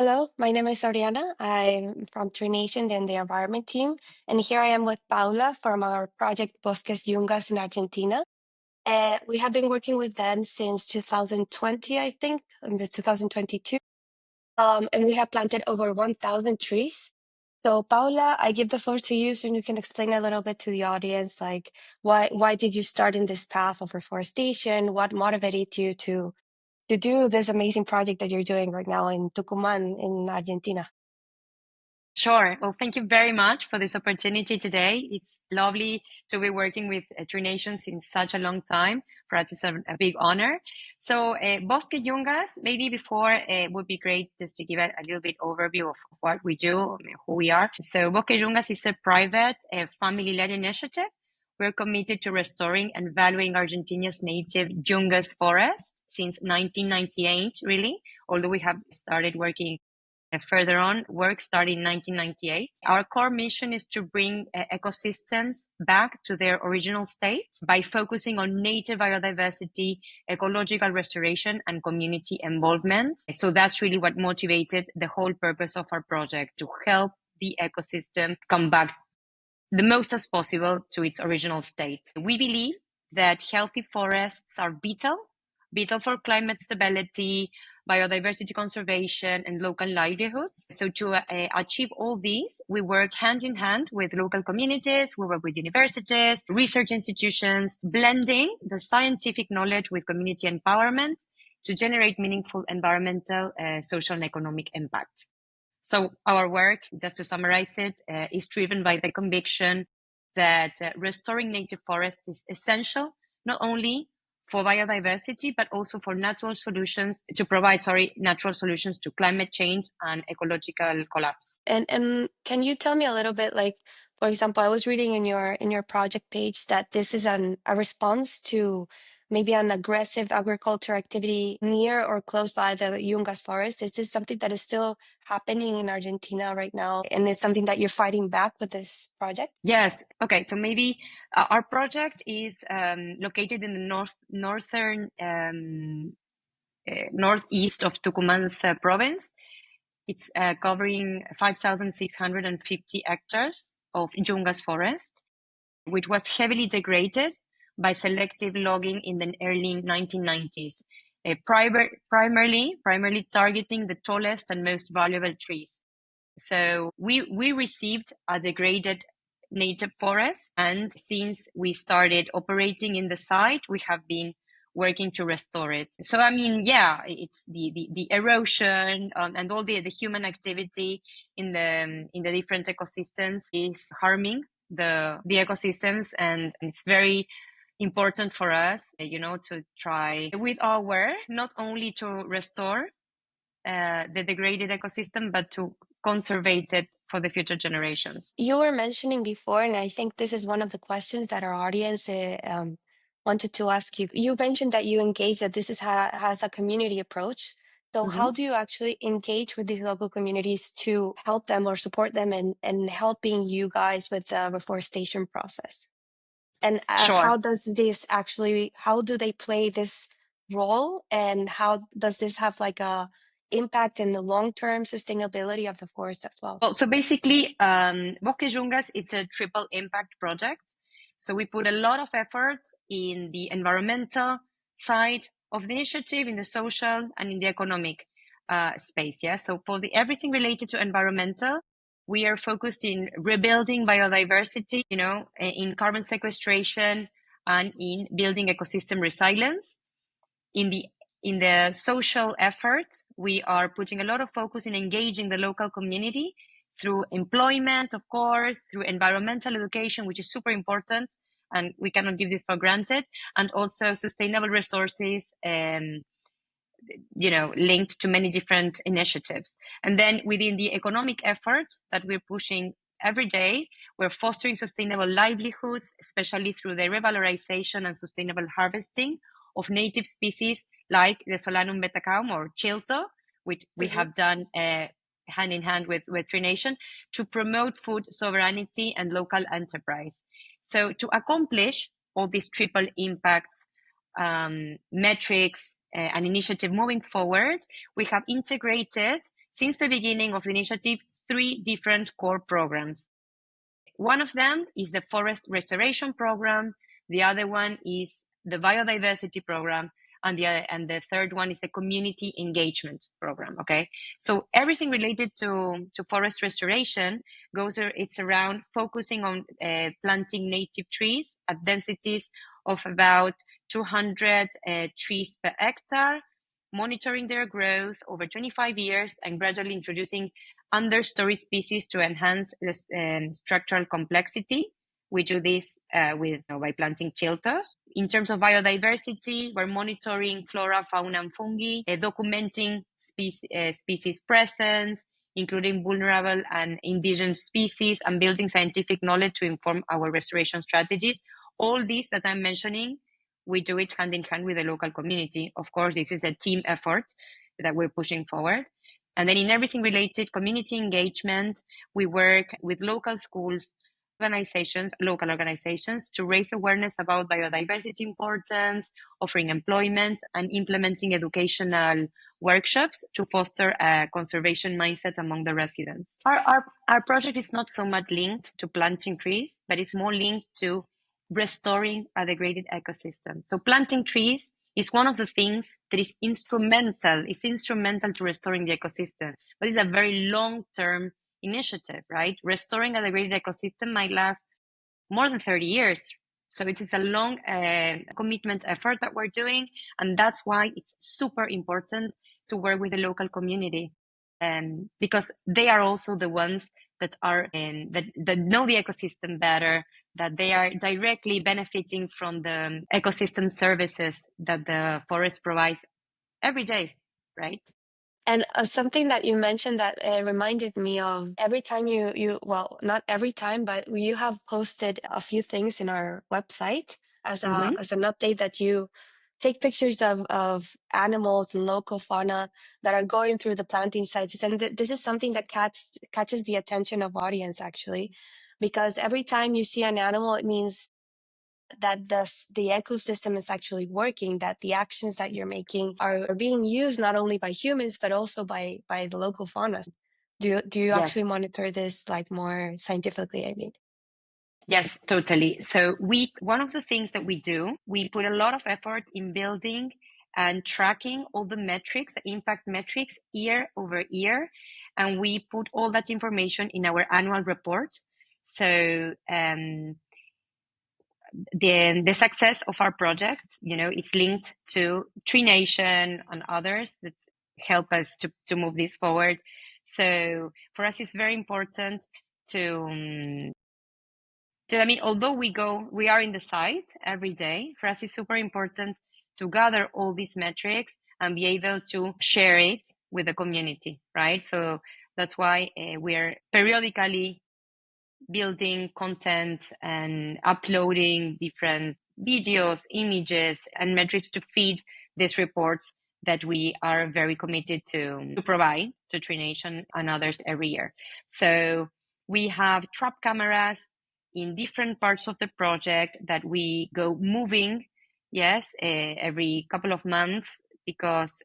Hello, my name is Oriana. I'm from Tree Nation and the environment team. And here I am with Paula from our project Bosques Yungas in Argentina. We have been working with them since 2020, I think, and this 2022. And we have planted over 1,000 trees. So Paula, I give the floor to you so you can explain a little bit to the audience, like why did you start in this path of reforestation? What motivated you to do this amazing project that you're doing right now in Tucumán in Argentina? Sure. Well, thank you very much for this opportunity today. It's lovely to be working with Tree Nations in such a long time. For us, it's a big honor. So, Bosque Yungas, maybe before would be great just to give a little bit overview of what we do, who we are. So, Bosque Yungas is a private, family-led initiative. We're committed to restoring and valuing Argentina's native Yungas Forest since 1998, really, although we have started working further on, work started in 1998. Our core mission is to bring ecosystems back to their original state by focusing on native biodiversity, ecological restoration, and community involvement. So that's really what motivated the whole purpose of our project, to help the ecosystem come back the most as possible to its original state. We believe that healthy forests are vital for climate stability, biodiversity conservation, and local livelihoods. So to achieve all these, we work hand in hand with local communities, we work with universities, research institutions, blending the scientific knowledge with community empowerment to generate meaningful environmental, social, and economic impact. So our work, just to summarize it, is driven by the conviction that restoring native forests is essential, not only for biodiversity, but also for natural solutions to provide, natural solutions to climate change and ecological collapse. And can you tell me a little bit, like, for example, I was reading in your project page that this is a response to maybe an aggressive agriculture activity near or close by the Yungas Forest. Is this something that is still happening in Argentina right now? And it's something that you're fighting back with this project? Yes. Okay. So maybe our project is located in the northern northeast of Tucumán's province. It's covering 5,650 hectares of Yungas Forest, which was heavily degraded by selective logging in the early 1990s, primarily targeting the tallest and most valuable trees. So we received a degraded native forest, and since we started operating in the site, we have been working to restore it. So I mean, yeah, it's the erosion and all the human activity in the different ecosystems is harming the ecosystems, and it's very important for us, to try with our work not only to restore the degraded ecosystem, but to conserve it for the future generations. You were mentioning before, and I think this is one of the questions that our audience wanted to ask you. You mentioned that you engage, that this is has a community approach. So, how Mhm. do you actually engage with these local communities to help them or support them and helping you guys with the reforestation process? And Sure. how does this actually, how do they play this role? And how does this have like a impact in the long-term sustainability of the forest as well? Well, so basically, Bosques Yungas, it's a triple impact project. So we put a lot of effort in the environmental side of the initiative, in the social and in the economic space. Yeah. So for the everything related to environmental, we are focused in rebuilding biodiversity, in carbon sequestration and in building ecosystem resilience. In the social effort, we are putting a lot of focus in engaging the local community through employment, of course, through environmental education, which is super important, and we cannot give this for granted, and also sustainable resources, linked to many different initiatives. And then within the economic effort that we're pushing every day, we're fostering sustainable livelihoods, especially through the revalorization and sustainable harvesting of native species like the Solanum betacaum or chilto, which we have done hand in hand with Tree Nation to promote food sovereignty and local enterprise. So to accomplish all these triple impact metrics and initiative moving forward, we have integrated since the beginning of the initiative, 3 different core programs. One of them is the forest restoration program. The other one is the biodiversity program. And the third one is the community engagement program. Okay, so everything related to forest restoration it's around focusing on planting native trees at densities of about 200 trees per hectare, monitoring their growth over 25 years, and gradually introducing understory species to enhance the structural complexity. We do this by planting chiltos. In terms of biodiversity, we're monitoring flora, fauna, and fungi, documenting species presence, including vulnerable and indigenous species, and building scientific knowledge to inform our restoration strategies. All these that I'm mentioning, we do it hand in hand with the local community. Of course, this is a team effort that we're pushing forward. And then in everything related community engagement, we work with local schools, local organizations to raise awareness about biodiversity importance, offering employment, and implementing educational workshops to foster a conservation mindset among the residents. Our project is not so much linked to planting trees, but it's more linked to restoring a degraded ecosystem. So planting trees is one of the things that is instrumental. It's instrumental to restoring the ecosystem, but it's a very long-term initiative, right? Restoring a degraded ecosystem might last more than 30 years. So it is a long commitment effort that we're doing, and that's why it's super important to work with the local community, because they are also the ones that are that know the ecosystem better, that they are directly benefiting from the ecosystem services that the forest provides every day, right? And something that you mentioned that reminded me of every time well, not every time, but you have posted a few things in our website as Mm-hmm. as an update that you take pictures of animals and local fauna that are going through the planting sites. And this is something that catches the attention of audience actually, because every time you see an animal, it means that the ecosystem is actually working, that the actions that you're making are being used not only by humans but also by the local fauna. Do you Yes. actually monitor this like more scientifically, I mean? Yes, totally. So one of the things that we do, we put a lot of effort in building and tracking all the metrics, the impact metrics year over year, and we put all that information in our annual reports. So the success of our project, it's linked to Tree Nation and others that help us to move this forward. So for us, it's very important to I mean, although we are in the site every day, for us it's super important to gather all these metrics and be able to share it with the community, right? So that's why we are periodically building content and uploading different videos, images, and metrics to feed these reports that we are very committed to provide to Tree Nation and others every year. So we have trap cameras in different parts of the project that we go moving, yes, every couple of months, because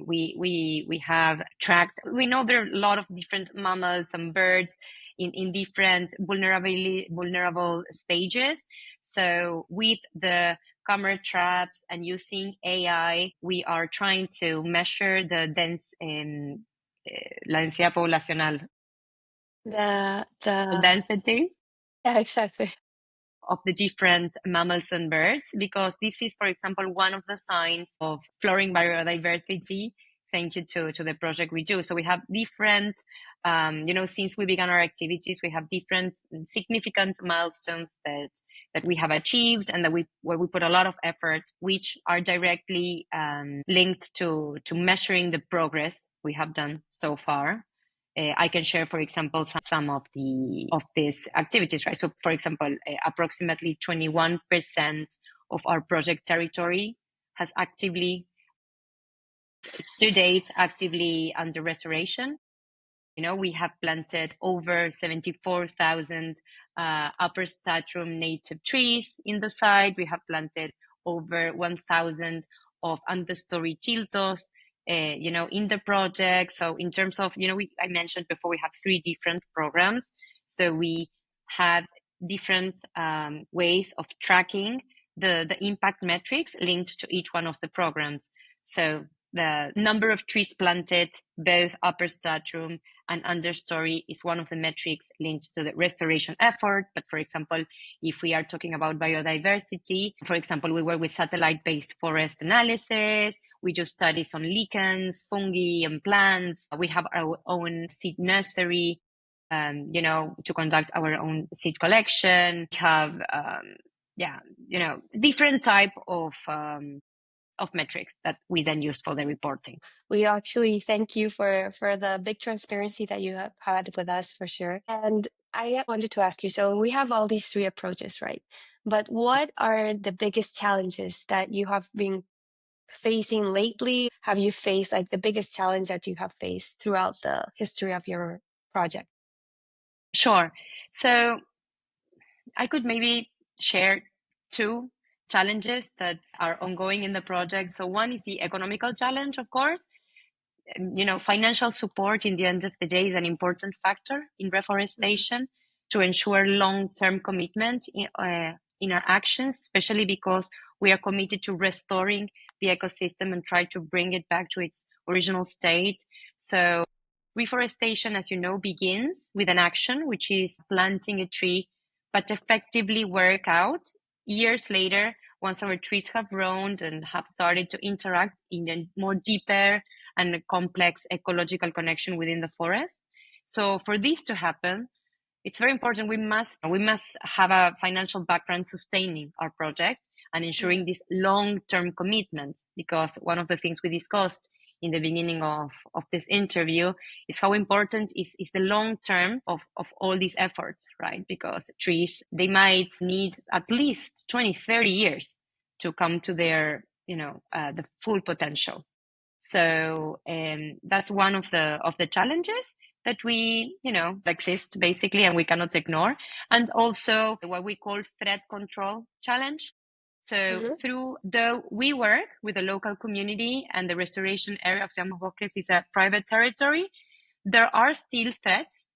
we have tracked. We know there are a lot of different mammals and birds in different vulnerable stages. So with the camera traps and using AI, we are trying to measure the la densidad poblacional, The density Yeah, exactly. of the different mammals and birds, because this is, for example, one of the signs of flowering biodiversity. Thank you to the project we do. So we have different, since we began our activities, we have different significant milestones that we have achieved and where we put a lot of effort, which are directly linked to measuring the progress we have done so far. I can share, for example, some of these activities, right? So, for example, approximately 21% of our project territory has it's to date, actively under restoration. We have planted over 74,000 upper spectrum native trees in the site. We have planted over 1,000 of understory chiltos. in the project. So in terms of, I mentioned before, we have 3 different programs. So we have different ways of tracking the impact metrics linked to each one of the programs. So the number of trees planted, both upper stratum and understory, is one of the metrics linked to the restoration effort. But for example, if we are talking about biodiversity, for example, we work with satellite-based forest analysis. We do studies on lichens, fungi, and plants. We have our own seed nursery, to conduct our own seed collection. We have, different type of metrics that we then use for the reporting. We actually thank you for the big transparency that you have had with us for sure. And I wanted to ask you, so we have all these 3 approaches, right? But what are the biggest challenges that you have been facing lately? Have you faced like the biggest challenge that you have faced throughout the history of your project? Sure. So I could maybe share 2 challenges that are ongoing in the project. So one is the economical challenge, of course. Financial support in the end of the day is an important factor in reforestation to ensure long-term commitment in our actions, especially because we are committed to restoring the ecosystem and try to bring it back to its original state. So reforestation, as you know, begins with an action, which is planting a tree, but effectively work out years later once our trees have grown and have started to interact in a more deeper and a complex ecological connection within the forest. So for this to happen, it's very important. We must have a financial background sustaining our project and ensuring this long-term commitment, because one of the things we discussed in the beginning of this interview is how important is the long term of all these efforts, right? Because trees, they might need at least 20, 30 years to come to their, the full potential. So that's one of the challenges that we exist basically, and we cannot ignore. And also what we call threat control challenge. So Mhm. though we work with the local community and the restoration area of Llanos Bosques is a private territory, there are still threats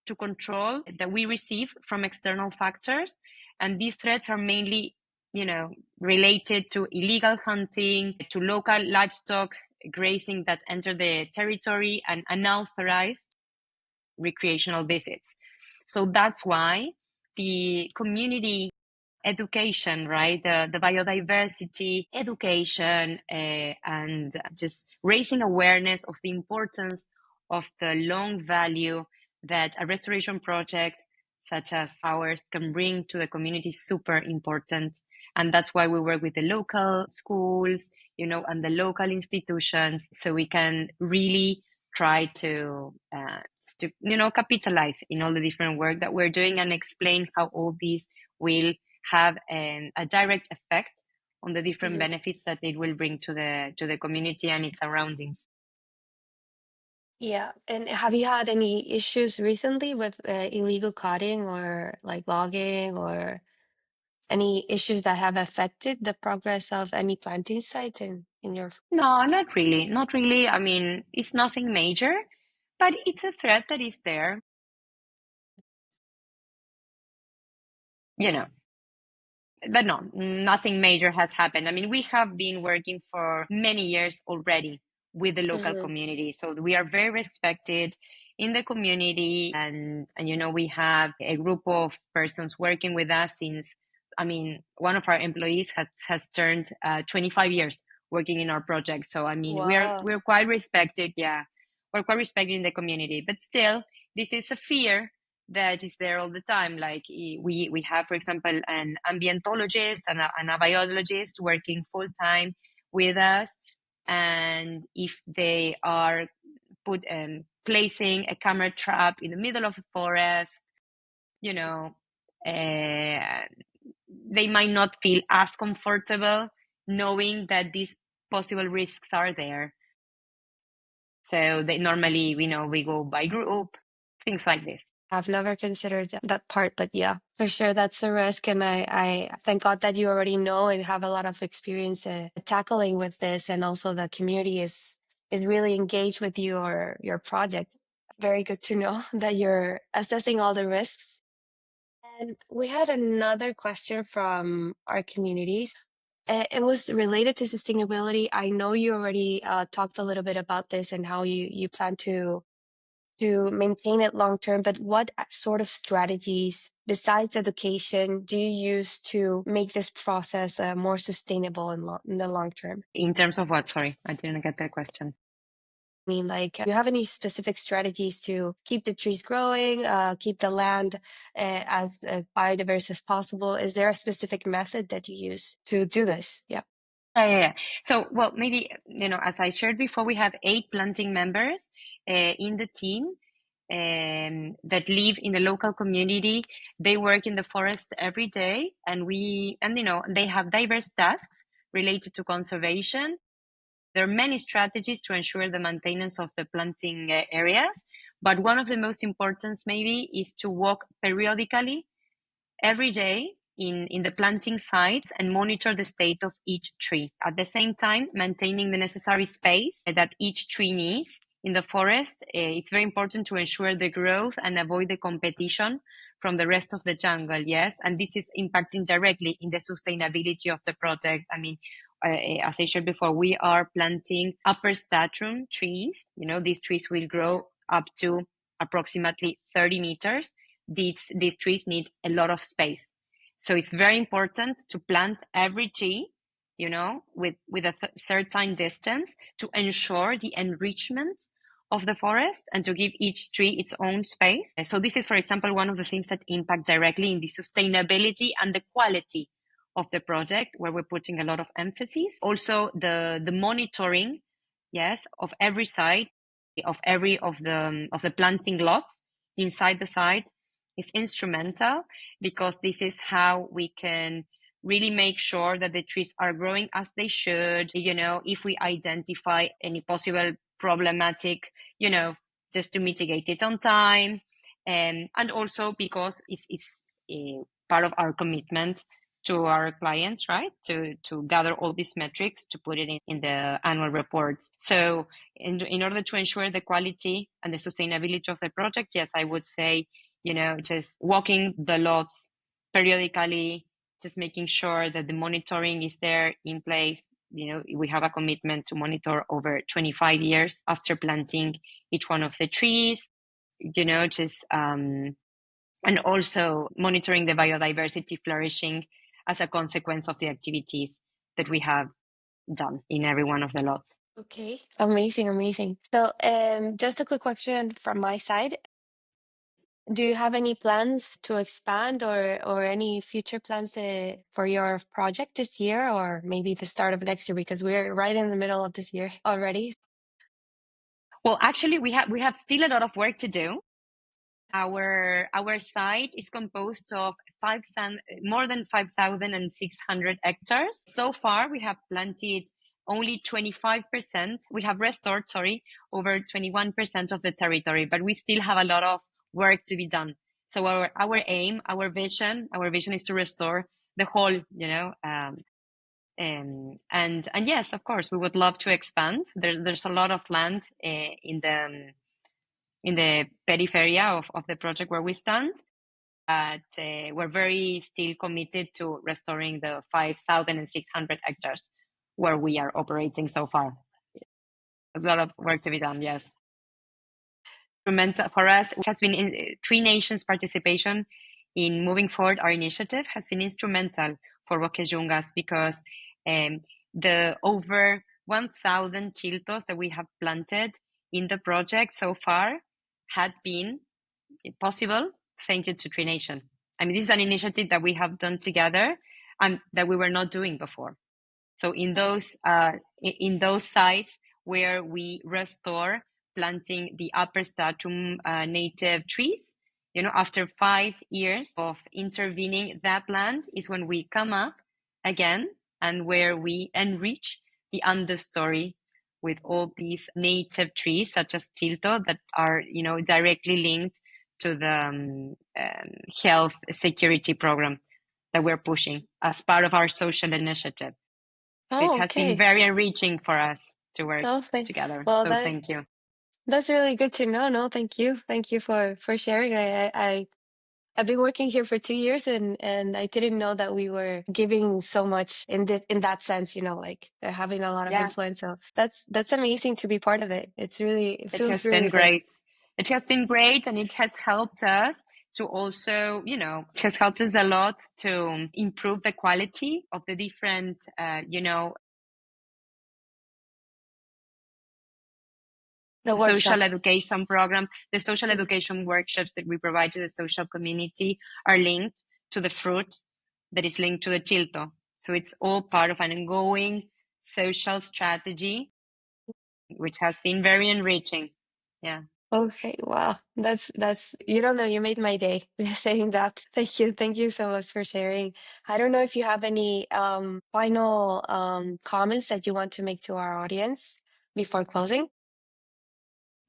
to control that we receive from external factors, and these threats are mainly related to illegal hunting, to local livestock grazing that enter the territory, and unauthorized recreational visits. So that's why the community education, right? The biodiversity education, and just raising awareness of the importance of the long value that a restoration project such as ours can bring to the community is super important. And that's why we work with the local schools, and the local institutions, so we can really try to capitalize in all the different work that we're doing and explain how all these will have a direct effect on the different Mhm. benefits that it will bring to the community and its surroundings. Yeah. And have you had any issues recently with illegal cutting or like logging or any issues that have affected the progress of any planting sites in your? No, not really. Not really. I mean, it's nothing major, but it's a threat that is there. You know, but no, nothing major has happened. I mean, we have been working for many years already with the local Mhm. community, so we are very respected in the community, and we have a group of persons working with us since. I mean, one of our employees has turned 25 years working in our project. So I mean, Wow. we're quite respected. Yeah, we're quite respected in the community, but still, this is a fear that is there all the time. Like we have, for example, an ambientologist and a biologist working full time with us, and if they are placing a camera trap in the middle of a forest, you know, uh, they might not feel as comfortable knowing that these possible risks are there. So they normally, we go by group, things like this. I've never considered that part, but yeah, for sure that's a risk. And I thank God that you already know and have a lot of experience tackling with this. And also the community is is really engaged with your project. Very good to know that you're assessing all the risks. And we had another question from our communities. It was related to sustainability. I know you already talked a little bit about this and how you plan to maintain it long term, but what sort of strategies besides education do you use to make this process more sustainable in the long term? In terms of what? Sorry, I didn't get that question. I mean, like, do you have any specific strategies to keep the trees growing, keep the land as biodiverse as possible? Is there a specific method that you use to do this? Yeah. Yeah. So, well, maybe, as I shared before, we have 8 planting members in the team that live in the local community. They work in the forest every day, and they have diverse tasks related to conservation. There are many strategies to ensure the maintenance of the planting areas, but one of the most important maybe is to walk periodically every day in the planting sites and monitor the state of each tree. At the same time, maintaining the necessary space that each tree needs in the forest. It's very important to ensure the growth and avoid the competition from the rest of the jungle, yes? And this is impacting directly in the sustainability of the project. I mean, as I shared before, we are planting upper stratum trees. These trees will grow up to approximately 30 meters. These trees need a lot of space. So it's very important to plant every tree, with a certain distance to ensure the enrichment of the forest and to give each tree its own space. So this is, for example, one of the things that impact directly in the sustainability and the quality of the project, where we're putting a lot of emphasis. Also, the monitoring, yes, of every site, of the planting lots inside the site is instrumental, because this is how we can really make sure that the trees are growing as they should. If we identify any possible problematic, just to mitigate it on time, and also because it's part of our commitment to our clients, right? To gather all these metrics to put it in the annual reports. So in order to ensure the quality and the sustainability of the project, yes, I would say, just walking the lots periodically, just making sure that the monitoring is there in place. We have a commitment to monitor over 25 years after planting each one of the trees, just and also monitoring the biodiversity flourishing as a consequence of the activities that we have done in every one of the lots. Okay. Amazing, amazing. So, just a quick question from my side. Do you have any plans to expand or any future plans for your project this year or maybe the start of next year? Because we're right in the middle of this year already. Well, actually, we have still a lot of work to do. Our site is composed of more than 5,600 hectares. So far, we have planted only 25%. We have restored, over 21% of the territory, but we still have a lot of work to be done. So our aim, our vision is to restore the whole, and yes, of course, we would love to expand. There's a lot of land in the periphery of the project where we stand, but we're very still committed to restoring the 5,600 hectares where we are operating so far. A lot of work to be done, yes. For us, it has been in Tree Nations participation in moving forward our initiative has been instrumental for Bosques Yungas, because the over 1,000 chiltos that we have planted in the project so far had been possible thanks to Tree Nation. I mean, this is an initiative that we have done together and that we were not doing before. So in those sites where we restore planting the upper stratum native trees, after 5 years of intervening that land is when we come up again and where we enrich the understory with all these native trees such as chilto that are directly linked to the health security program that we're pushing as part of our social initiative. So it Oh, has been okay. very enriching for us. to work Oh, together. well, So thank you. that's really good to know. No, thank you for sharing. I've been working here for 2 years, and I didn't know that we were giving so much in that sense. You know, like having a lot of Yeah, influence. So that's amazing to be part of it. It it has feels really been good. great. It has been great, and it has helped us to also, it has helped us a lot to improve the quality of the different, The social workshops. education programs. The social Mhm. education workshops that we provide to the social community are linked to the fruit that is linked to the chilto. So it's all part of an ongoing social strategy, which has been very enriching. Yeah. Okay, wow. That's you don't know, you made my day saying that. Thank you so much for sharing. I don't know if you have any final comments that you want to make to our audience before closing.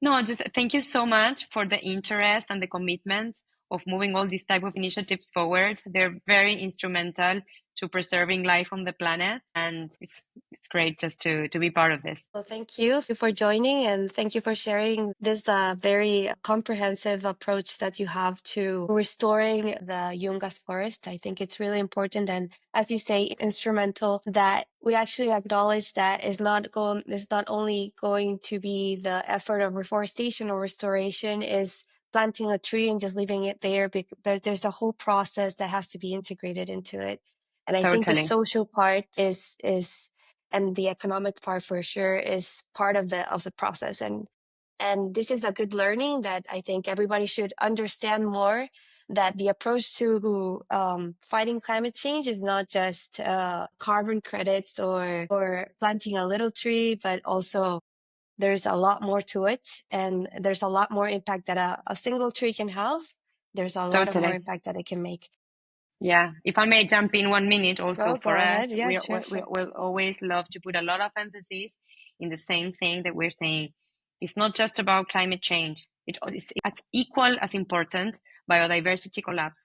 No, just thank you so much for the interest and the commitment of moving all these type of initiatives forward. They're very instrumental to preserving life on the planet, and it's great just to be part of this. Well, thank you for joining, and thank you for sharing this very comprehensive approach that you have to restoring the Yungas Forest. I think it's really important, and as you say, instrumental that we actually acknowledge that is not only going to be the effort of reforestation or restoration is planting a tree and just leaving it there, but there's a whole process that has to be integrated into it. And I think the Totally. social part is and the economic part for sure is part of the process, and this is a good learning that I think everybody should understand more, that the approach to fighting climate change is not just carbon credits or planting a little tree, but also there's a lot more to it, and there's a lot more impact that a single tree can have. There's a lot of more Totally. impact that it can make. Yeah, if I may jump in 1 minute also Go for us, ahead. Yeah, sure, we sure. will always love to put a lot of emphasis in the same thing that we're saying. It's not just about climate change. It's as equal as important biodiversity collapse,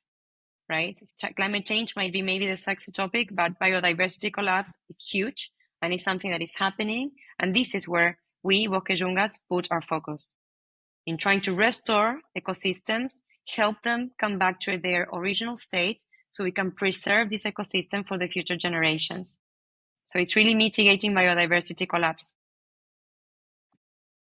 right? Climate change might be maybe the sexy topic, but biodiversity collapse is huge and it's something that is happening. And this is where we, Bosques Yungas, put our focus in trying to restore ecosystems, help them come back to their original state so we can preserve this ecosystem for the future generations. So it's really mitigating biodiversity collapse.